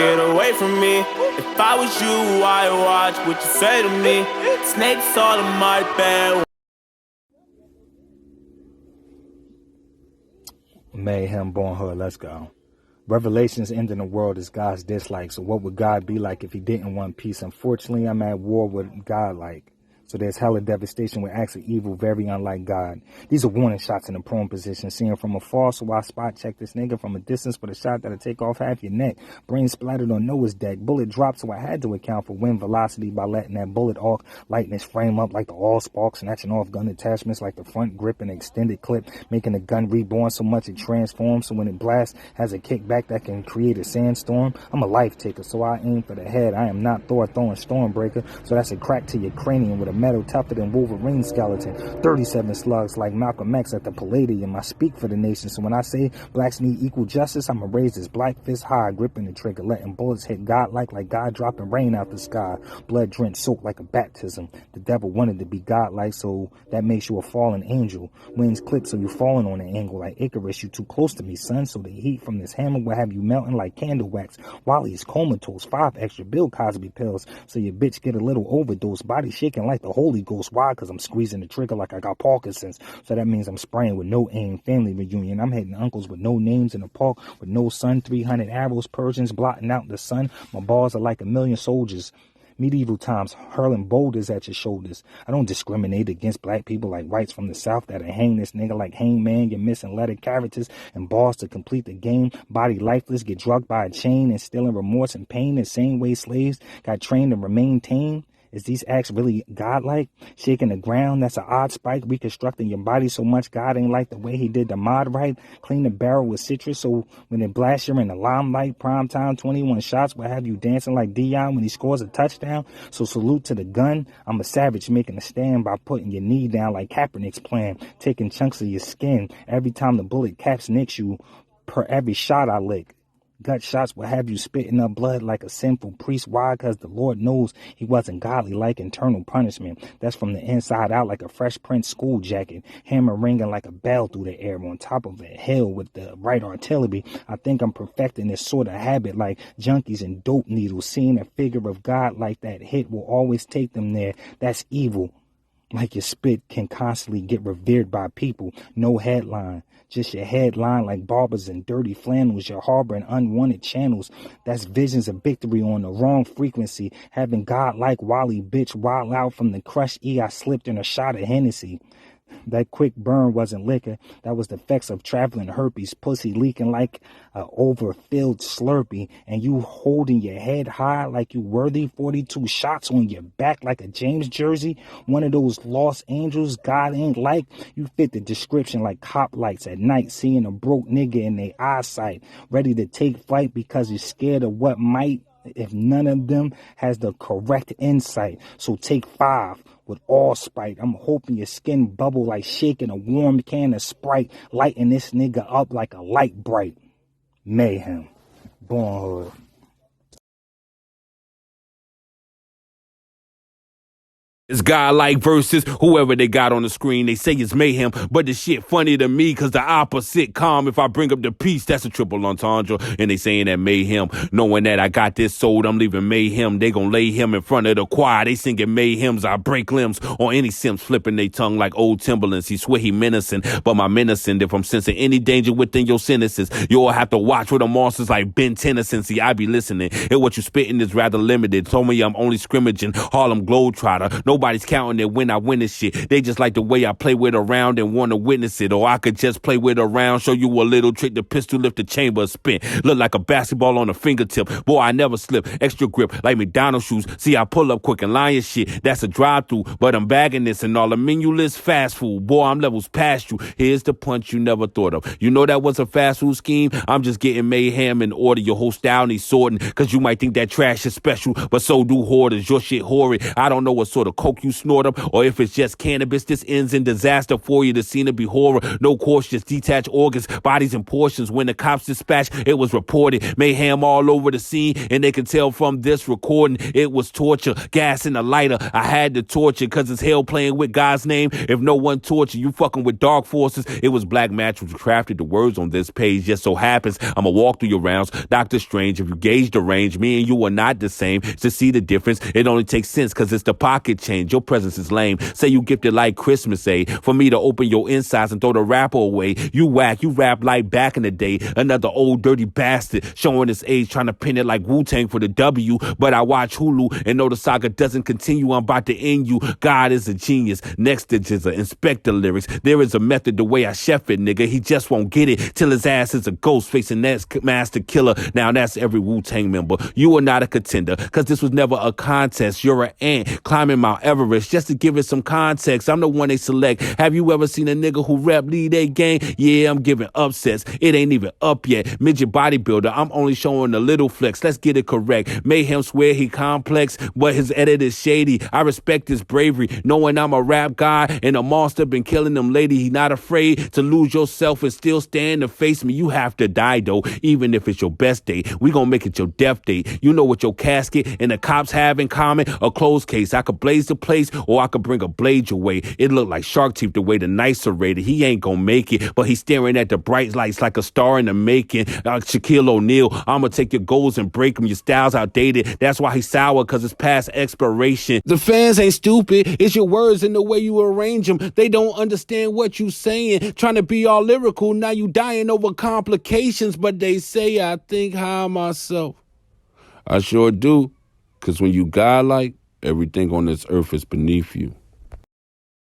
get away from me. If I was you, I'd watch what you say to me. Snakes all in my bed. Mayhem, Born Hood, let's go. Revelations ending the world is God's dislike. So what would God be like if he didn't want peace? Unfortunately, I'm at war with Godlike. So there's hella devastation with acts of evil, very unlike God. These are warning shots in a prone position. Seeing from afar, so I spot check this nigga from a distance with a shot that'll take off half your neck. Brain splattered on Noah's deck. Bullet dropped, so I had to account for wind velocity by letting that bullet arc lighten its frame up like the all spark, snatching off gun attachments like the front grip and extended clip, making the gun reborn so much it transforms. So when it blasts, has a kickback that can create a sandstorm. I'm a life taker, so I aim for the head. I am not Thor throwing Stormbreaker, so that's a crack to your cranium with a metal tougher than Wolverine skeleton. 37 slugs like Malcolm X at the Palladium. I speak for the nation, so when I say blacks need equal justice, I'ma raise this black fist high, gripping the trigger, letting bullets hit Godlike like God dropping rain out the sky. Blood drenched, soaked like a baptism. The devil wanted to be Godlike, so that makes you a fallen angel. Winds clip, so you're falling on an angle like Icarus. You too close to me, son, so the heat from this hammer will have you melting like candle wax. Walley is comatose, 5 extra Bill Cosby pills, so your bitch get a little overdose. Body shaking like the Holy Ghost. Why? Because I'm squeezing the trigger like I got Parkinson's. So that means I'm spraying with no aim. Family reunion. I'm hitting uncles with no names in the park with no sun. 300 arrows, Persians blotting out the sun. My balls are like 1,000,000 soldiers. Medieval times, hurling boulders at your shoulders. I don't discriminate against black people like whites from the south that'll hang this nigga like hangman. You're missing letter characters and bars to complete the game. Body lifeless, get drugged by a chain, instilling remorse and pain the same way slaves got trained to remain tame. Is these acts really godlike? Shaking the ground, that's an odd spike. Reconstructing your body so much God ain't like the way he did the mod right. Clean the barrel with citrus so when it blasts you're in the limelight. Prime time, 21 shots will have you dancing like Dion when he scores a touchdown. So salute to the gun. I'm a savage making a stand by putting your knee down like Kaepernick's plan. Taking chunks of your skin every time the bullet caps nicks you per every shot I lick. Gut shots will have you spitting up blood like a sinful priest. Why? Because the Lord knows he wasn't godly like internal punishment. That's from the inside out like a Fresh Prince school jacket. Hammer ringing like a bell through the air on top of a hill with the right artillery. I think I'm perfecting this sort of habit like junkies and dope needles. Seeing a figure of God like that hit will always take them there. That's evil. Like your spit can constantly get revered by people. No headline. Just your headline like barbers and dirty flannels. You're harboring unwanted channels. That's visions of victory on the wrong frequency. Having God like Walley, bitch, wild out from the crush E. I slipped in a shot of Hennessy. That quick burn wasn't liquor. That was the effects of traveling herpes. Pussy leaking like a overfilled Slurpee. And you holding your head high like you worthy. 42 shots on your back like a James jersey. One of those lost angels God ain't like. You fit the description like cop lights at night. Seeing a broke nigga in their eyesight. Ready to take flight because you're scared of what might if none of them has the correct insight. So take 5 with all spite. I'm hoping your skin bubble like shaking a warm can of Sprite, lighting this nigga up like a light bright. Mayhem. Born Hood. It's Godlike versus whoever they got on the screen. They say it's Mayhem, but the shit funny to me because the opposite calm. If I bring up the peace, that's a triple entendre. And they saying that Mayhem, knowing that I got this sold, I'm leaving Mayhem. They gon' lay him in front of the choir. They singing Mayhems, I break limbs on any sims, flipping they tongue like old Timberlands. He swear he menacing, but my menacing, if I'm sensing any danger within your sentences, you'll have to watch for the monsters like Ben Tennyson. See, I be listening, and what you spitting is rather limited. Told me I'm only scrimmaging, Harlem Globetrotter. Nobody's counting it when I win this shit. They just like the way I play with a round and want to witness it. Or I could just play with a round, show you a little trick. The pistol lift the chamber spin. Look like a basketball on a fingertip. Boy, I never slip. Extra grip like McDonald's shoes. See, I pull up quick and lion shit. That's a drive-through. But I'm bagging this and all the menu list fast food. Boy, I'm levels past you. Here's the punch you never thought of. You know that was a fast food scheme? I'm just getting Mayhem in order. Your whole style needs sorting. Cause you might think that trash is special. But so do hoarders. Your shit horrid. I don't know what sort of coke, you snort them. Or if it's just cannabis, this ends in disaster for you. The scene to be horror. No course, just detached organs, bodies in portions. When the cops dispatched, it was reported. Mayhem all over the scene, and they could tell from this recording it was torture. Gas in a lighter. I had to torture because it's hell playing with God's name. If no one torture, you fucking with dark forces. It was black magic which crafted the words on this page. Just so happens I'ma walk through your rounds. Doctor Strange, if you gauge the range, me and you are not the same. To see the difference, it only takes sense because it's the pocket change. Your presence is lame. Say you gifted like Christmas, eh? For me to open your insides and throw the rapper away. You whack, you rap like back in the day. Another old dirty bastard showing his age, trying to pin it like Wu-Tang for the W. But I watch Hulu and know the saga doesn't continue. I'm about to end you. God is a genius. Next is a inspector lyrics. There is a method the way I chef it, nigga. He just won't get it till his ass is a ghost facing that master killer. Now that's every Wu-Tang member. You are not a contender because this was never a contest. You're an ant climbing Mount Everest. Just to give it some context, I'm the one they select. Have you ever seen a nigga who rap MayDay gang? Yeah, I'm giving upsets. It ain't even up yet. Midget bodybuilder, I'm only showing a little flex. Let's get it correct. Mayhem swear he complex, but his edit is shady. I respect his bravery, knowing I'm a rap guy and a monster been killing them lady. He not afraid to lose yourself and still stand to face me. You have to die though, even if it's your best day. We gonna make it your death day. You know what your casket and the cops have in common? A closed case. I could blaze the place or I could bring a blade your way. It looked like Shark Teeth the way the nights are rated. He ain't gonna make it, but he's staring at the bright lights like a star in the making. Shaquille O'Neal, I'ma take your goals and break them. Your style's outdated. That's why he's sour, cause it's past expiration. The fans ain't stupid. It's your words and the way you arrange them. They don't understand what you saying. Trying to be all lyrical. Now you dying over complications, but they say I think high myself. I sure do. Cause when you godlike, everything on this earth is beneath you.